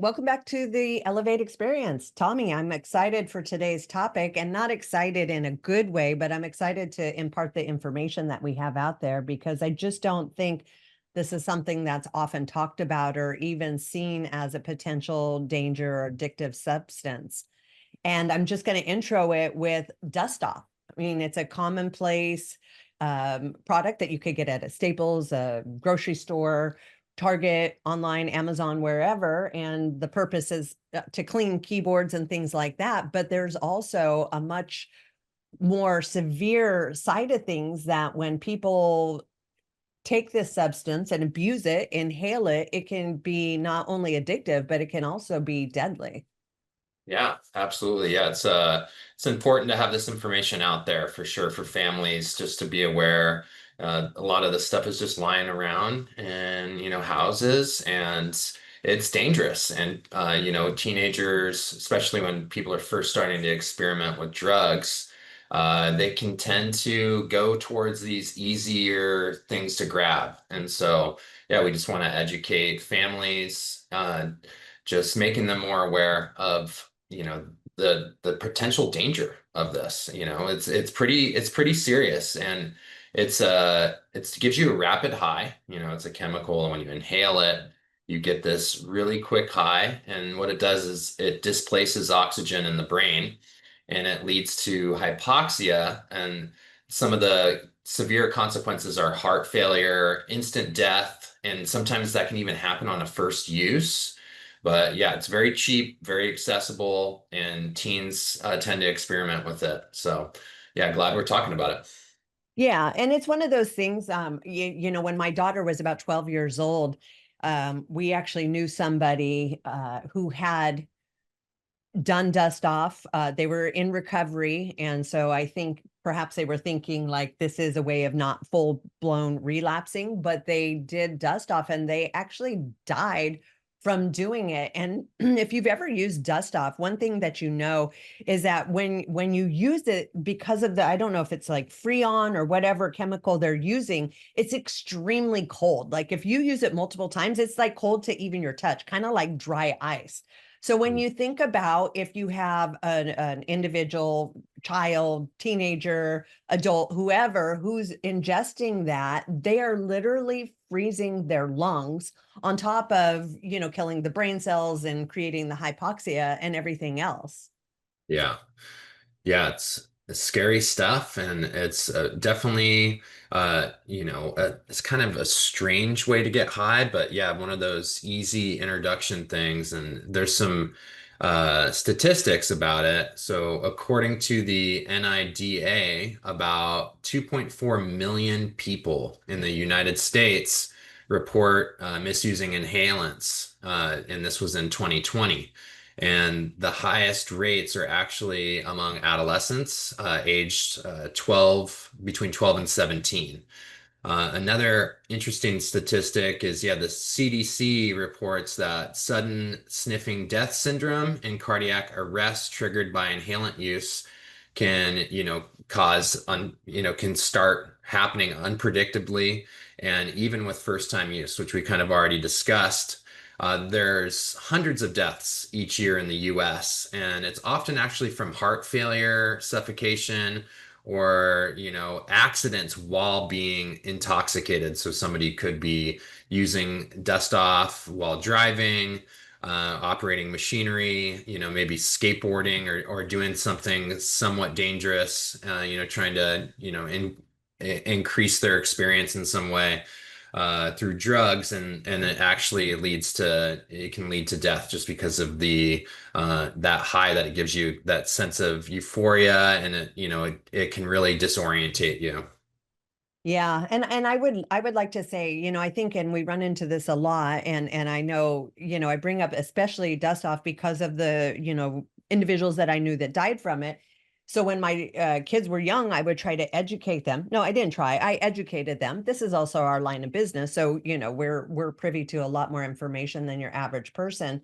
Welcome back to the Elevate Experience. Tommy, I'm excited for today's topic, and not excited in a good way, but I'm excited to impart the information that we have out there because I just don't think this is something that's often talked about or even seen as a potential danger or addictive substance. And I'm just going to intro it with dust off. I mean, it's a commonplace product that you could get at a Staples, a grocery store, Target, online, Amazon, wherever. And the purpose is to clean keyboards and things like that. But there's also a much more severe side of things that when people take this substance and abuse it, inhale it, it can be not only addictive, but it can also be deadly. Yeah, absolutely. Yeah, it's important to have this information out there for sure for families just to be aware. A lot of this stuff is just lying around in, houses, and it's dangerous. And teenagers, especially when people are first starting to experiment with drugs, they can tend to go towards these easier things to grab. And so, yeah, we just want to educate families, just making them more aware of the potential danger of this. It's pretty serious, and it gives you a rapid high. It's a chemical, and when you inhale it, you get this really quick high, and what it does is it displaces oxygen in the brain, and it leads to hypoxia. And some of the severe consequences are heart failure, instant death, and sometimes that can even happen on a first use. But yeah, it's very cheap, very accessible, and teens tend to experiment with it. So yeah, glad we're talking about it. Yeah, and it's one of those things, when my daughter was about 12 years old, we actually knew somebody who had done dust off. They were in recovery. And so I think perhaps they were thinking like this is a way of not full blown relapsing, but they did dust off and they actually died from doing it. And if you've ever used dust off, one thing that you know is that when you use it, because of the, I don't know if it's like Freon or whatever chemical they're using, it's extremely cold. Like if you use it multiple times, it's like cold to even your touch, kind of like dry ice. So when you think about if you have an individual, child, teenager, adult, whoever who's ingesting that, they are literally freezing their lungs on top of, killing the brain cells and creating the hypoxia and everything else. Yeah. Yeah, it's scary stuff, and it's definitely, it's kind of a strange way to get high, but yeah, one of those easy introduction things. And there's some statistics about it. So, according to the NIDA, about 2.4 million people in the United States report misusing inhalants, and this was in 2020. And the highest rates are actually among adolescents aged 12, between 12 and 17. Another interesting statistic is, yeah, the CDC reports that sudden sniffing death syndrome and cardiac arrest triggered by inhalant use can, can start happening unpredictably, and even with first time use, which we kind of already discussed. There's hundreds of deaths each year in the US, and it's often actually from heart failure, suffocation, or, accidents while being intoxicated. So somebody could be using dust off while driving, operating machinery, maybe skateboarding or doing something somewhat dangerous, trying to, increase their experience in some way through drugs, and it can lead to death just because of the that high that it gives you, that sense of euphoria, and it can really disorientate you. Yeah, and I would like to say, I think, and we run into this a lot, and I know, I bring up especially dust off because of the, individuals that I knew that died from it. So when my kids were young, I would try to educate them. No, I didn't try. I educated them. This is also our line of business, so we're privy to a lot more information than your average person.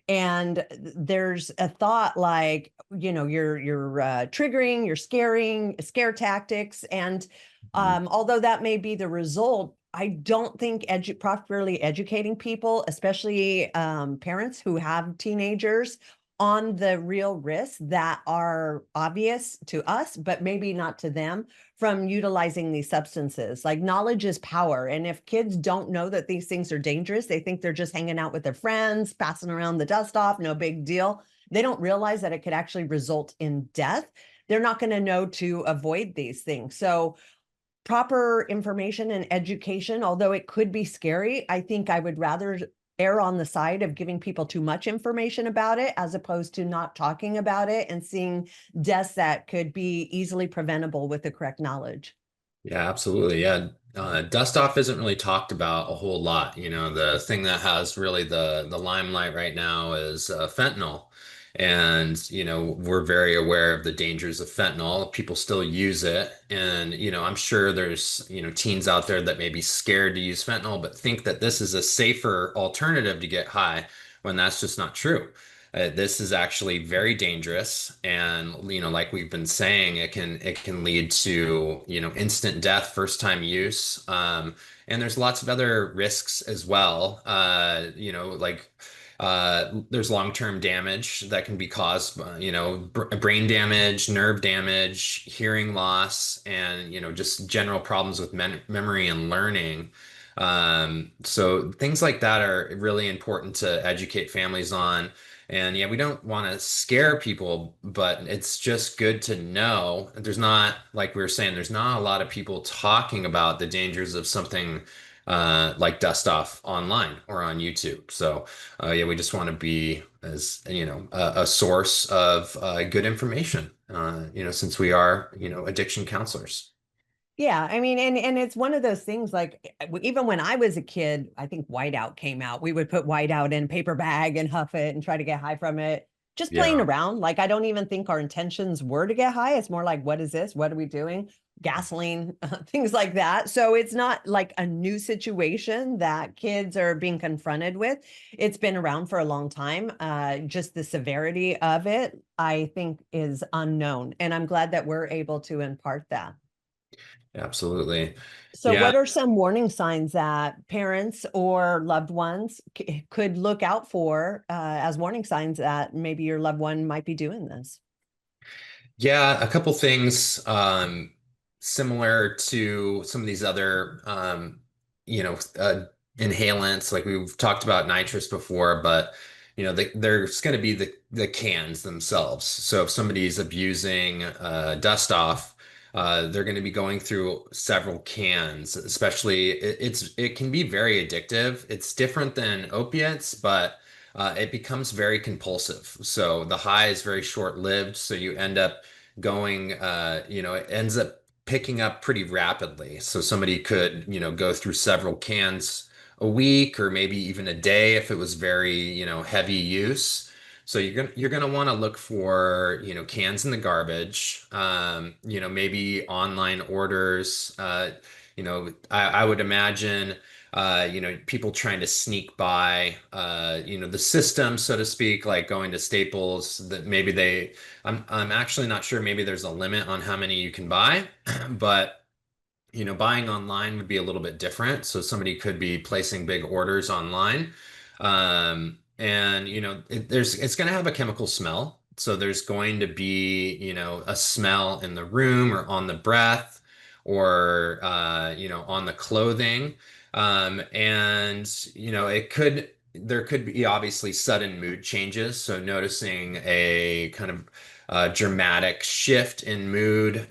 And there's a thought like, you're triggering, you're scaring, scare tactics. And Mhm. although that may be the result, I don't think properly educating people, especially parents who have teenagers, on the real risks that are obvious to us, but maybe not to them from utilizing these substances. Like knowledge is power. And if kids don't know that these things are dangerous, they think they're just hanging out with their friends, passing around the dust off, no big deal. They don't realize that it could actually result in death. They're not going to know to avoid these things. So proper information and education, although it could be scary, I think I would rather err on the side of giving people too much information about it as opposed to not talking about it and seeing deaths that could be easily preventable with the correct knowledge. Yeah, absolutely. Yeah. Dust off isn't really talked about a whole lot. You know, the thing that has really the limelight right now is fentanyl. And, you know, we're very aware of the dangers of fentanyl. People still use it. And, you know, I'm sure there's, you know, teens out there that may be scared to use fentanyl, but think that this is a safer alternative to get high when that's just not true. This is actually very dangerous, and you know, like we've been saying, it can lead to you know instant death, first time use, and there's lots of other risks as well. You know, like there's long-term damage that can be caused, you know, brain damage, nerve damage, hearing loss, and you know, just general problems with memory and learning. So things like that are really important to educate families on. And yeah, we don't want to scare people, but it's just good to know. There's not, like we were saying, there's not a lot of people talking about the dangers of something like dust off online or on YouTube. So yeah, we just want to be as, you know, a source of good information, you know, since we are, you know, addiction counselors. Yeah, I mean, and it's one of those things like even when I was a kid, I think whiteout came out. We would put whiteout in a paper bag and huff it and try to get high from it. Just playing Yeah. around. Like I don't even think our intentions were to get high. It's more like, what is this? What are we doing? Gasoline, things like that. So it's not like a new situation that kids are being confronted with. It's been around for a long time. Just the severity of it, I think, is unknown. And I'm glad that we're able to impart that. Absolutely. So, Yeah. what are some warning signs that parents or loved ones could look out for as warning signs that maybe your loved one might be doing this? Yeah, a couple things similar to some of these other you know inhalants. Like we've talked about nitrous before, but you know there's going to be the cans themselves. So if somebody's abusing dust off, they're going to be going through several cans. Especially it can be very addictive. It's different than opiates, but it becomes very compulsive. So the high is very short-lived. So you end up going, you know, it ends up picking up pretty rapidly. So somebody could, you know, go through several cans a week or maybe even a day if it was very, you know, heavy use. So you're gonna want to look for, you know, cans in the garbage, you know, maybe online orders. You know, I would imagine you know, people trying to sneak by, you know, the system, so to speak, like going to Staples that maybe I'm actually not sure. Maybe there's a limit on how many you can buy, but you know, buying online would be a little bit different. So somebody could be placing big orders online. And you know, it's going to have a chemical smell. So there's going to be, you know, a smell in the room or on the breath or, you know, on the clothing. And, you know, there could be obviously sudden mood changes. So noticing a kind of dramatic shift in mood.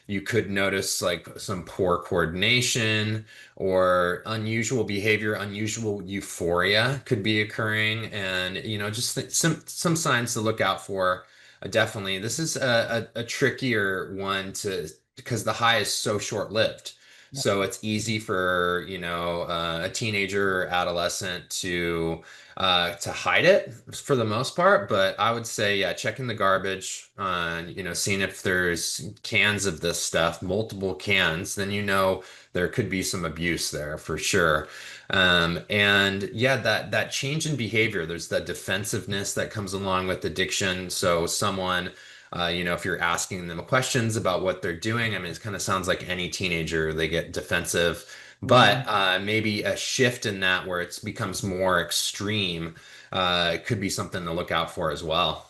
You could notice like some poor coordination or unusual behavior, unusual euphoria could be occurring, and you know, just some signs to look out for. Definitely, this is a trickier one to because the high is so short-lived. Yep. So it's easy for, you know, a teenager or adolescent to hide it for the most part. But I would say, yeah, checking the garbage, you know, seeing if there's cans of this stuff, multiple cans, then you know there could be some abuse there for sure. And yeah, that change in behavior, there's that defensiveness that comes along with addiction. So someone If you're asking them questions about what they're doing, I mean, it kind of sounds like any teenager, they get defensive, but maybe a shift in that where it becomes more extreme could be something to look out for as well.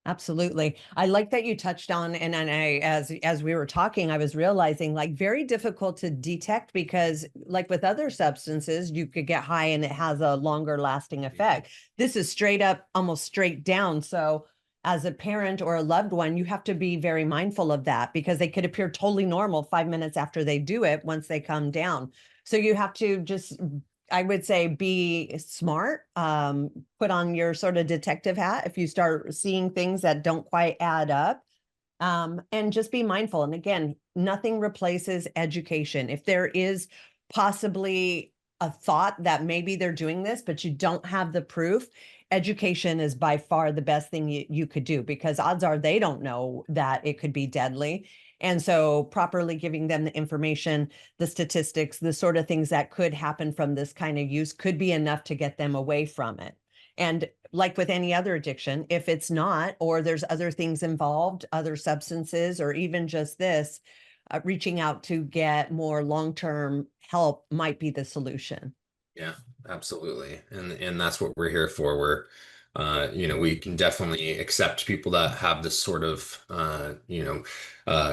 Absolutely. I like that you touched on, and I, as we were talking, I was realizing like very difficult to detect because like with other substances, you could get high and it has a longer lasting effect. This is straight up, almost straight down. So as a parent or a loved one, you have to be very mindful of that because they could appear totally normal 5 minutes after they do it once they come down. So you have to just, I would say, be smart, put on your sort of detective hat if you start seeing things that don't quite add up, and just be mindful. And again, nothing replaces education. If there is possibly a thought that maybe they're doing this, but you don't have the proof, education is by far the best thing you could do because odds are they don't know that it could be deadly. And so properly giving them the information, the statistics, the sort of things that could happen from this kind of use could be enough to get them away from it. And like with any other addiction, if it's not, or there's other things involved, other substances, or even just this, reaching out to get more long-term help might be the solution. Yeah, absolutely. And that's what we're here for. We can definitely accept people that have this sort of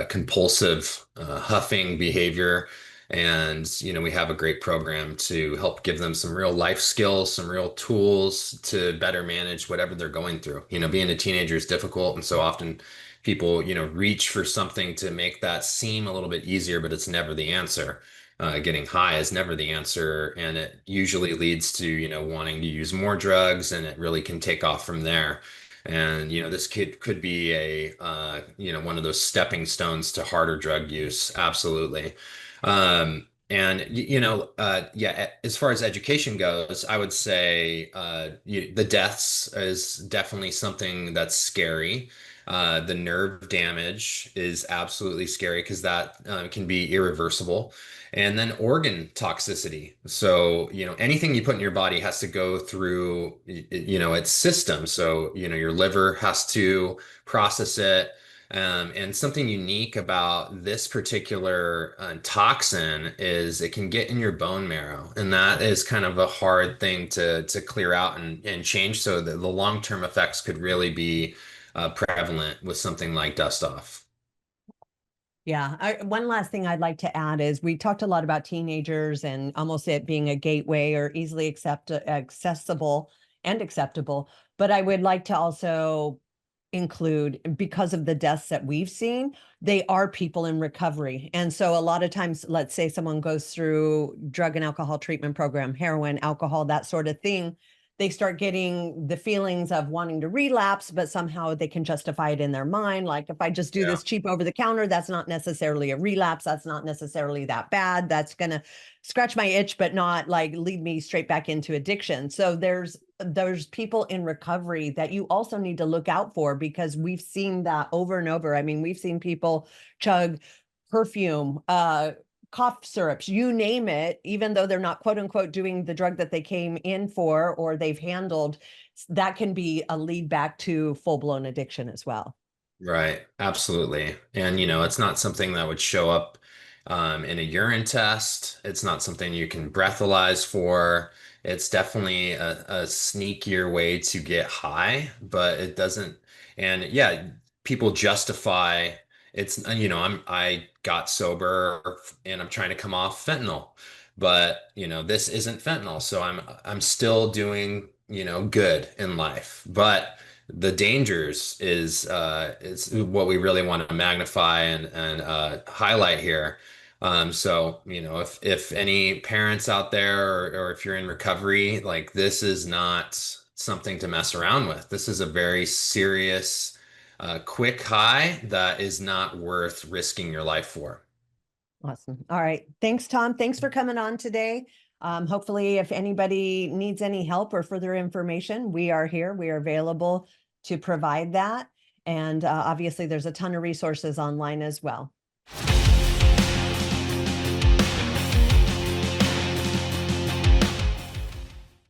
compulsive huffing behavior. And we have a great program to help give them some real life skills, some real tools to better manage whatever they're going through. Being a teenager is difficult, and so often people, reach for something to make that seem a little bit easier, but it's never the answer. Getting high is never the answer, and it usually leads to wanting to use more drugs, and it really can take off from there. And this kid could be a one of those stepping stones to harder drug use. Absolutely. Yeah, as far as education goes, I would say the deaths is definitely something that's scary. The nerve damage is absolutely scary because that can be irreversible. And then organ toxicity. So, anything you put in your body has to go through, its system. So, your liver has to process it. And something unique about this particular toxin is it can get in your bone marrow, and that is kind of a hard thing to clear out and change. So the long-term effects could really be prevalent with something like dust off. Yeah. One last thing I'd like to add is we talked a lot about teenagers and almost it being a gateway or easily accessible and acceptable. But I would like to also include, because of the deaths that we've seen, they are people in recovery. And so a lot of times, let's say someone goes through drug and alcohol treatment program, heroin, alcohol, that sort of thing, they start getting the feelings of wanting to relapse, but somehow they can justify it in their mind. Like, if I just do Yeah. this cheap over the counter, that's not necessarily a relapse. That's not necessarily that bad. That's going to scratch my itch, but not like lead me straight back into addiction. So there's people in recovery that you also need to look out for because we've seen that over and over. I mean, we've seen people chug perfume, cough syrups, you name it, even though they're not quote unquote doing the drug that they came in for or they've handled, that can be a lead back to full blown addiction as well. Right, absolutely. And it's not something that would show up in a urine test. It's not something you can breathalyze for. It's definitely a sneakier way to get high, but it doesn't. And yeah, people justify it's, I got sober and I'm trying to come off fentanyl, but this isn't fentanyl, so I'm still doing, good in life. But the dangers is what we really want to magnify and highlight here. So if any parents out there or if you're in recovery, like this is not something to mess around with. This is a very serious, quick high that is not worth risking your life for. Awesome. All right. Thanks, Tom. Thanks for coming on today. Hopefully, if anybody needs any help or further information, we are here. We are available to provide that. And obviously, there's a ton of resources online as well.